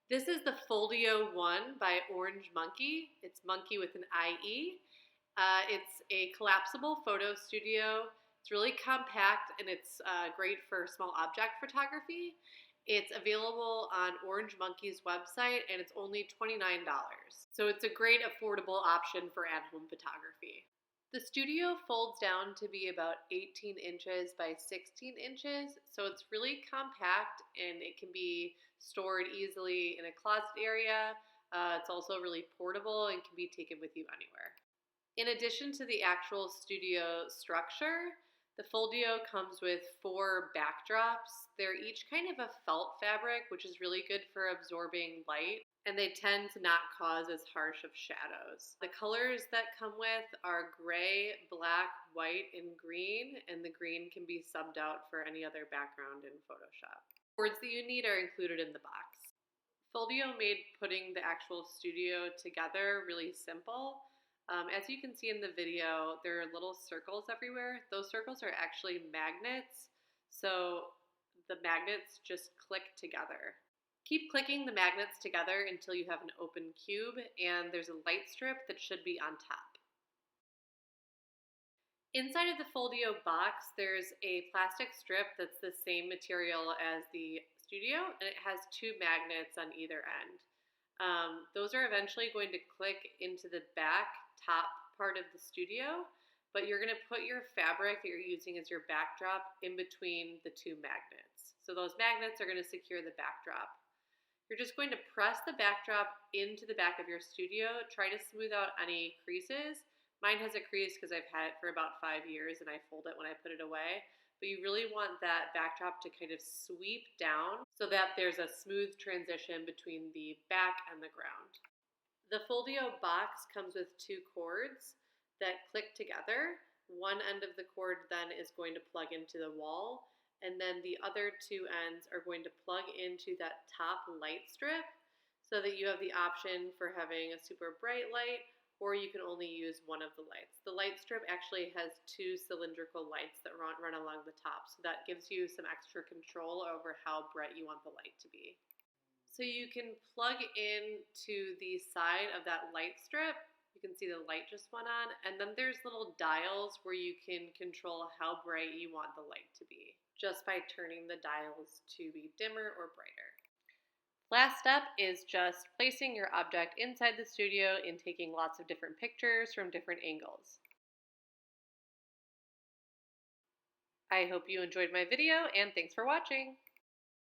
This is the Foldio 1 by Orange Monkie. It's Monkie with an IE. It's a collapsible photo studio. It's really compact and it's great for small object photography. It's available on Orange Monkie's website and it's only $29. So it's a great affordable option for at-home photography. The studio folds down to be about 18 inches by 16 inches, so it's really compact and it can be stored easily in a closet area. It's also really portable and can be taken with you anywhere. In addition to the actual studio structure, the Foldio comes with 4 backdrops. They're each kind of a felt fabric, which is really good for absorbing light, and they tend to not cause as harsh of shadows. The colors that come with are gray, black, white, and green, and the green can be subbed out for any other background in Photoshop. Boards that you need are included in the box. Foldio made putting the actual studio together really simple. As you can see in the video, there are little circles everywhere. Those circles are actually magnets, so the magnets just click together. Keep clicking the magnets together until you have an open cube, and there's a light strip that should be on top. Inside of the Foldio box, there's a plastic strip that's the same material as the studio, and it has 2 magnets on either end. Those are eventually going to click into the back top part of the studio, but you're going to put your fabric that you're using as your backdrop in between the 2 magnets. So those magnets are going to secure the backdrop. You're just going to press the backdrop into the back of your studio. Try to smooth out any creases. Mine has a crease because I've had it for about 5 years and I fold it when I put it away. But you really want that backdrop to kind of sweep down so that there's a smooth transition between the back and the ground. The Foldio box comes with 2 cords that click together. One end of the cord then is going to plug into the wall, and then the other 2 ends are going to plug into that top light strip so that you have the option for having a super bright light, or you can only use one of the lights. The light strip actually has 2 cylindrical lights that run along the top, so that gives you some extra control over how bright you want the light to be. So you can plug in to the side of that light strip. You can see the light just went on, and then there's little dials where you can control how bright you want the light to be, just by turning the dials to be dimmer or brighter. Last step is just placing your object inside the studio and taking lots of different pictures from different angles. I hope you enjoyed my video, and thanks for watching!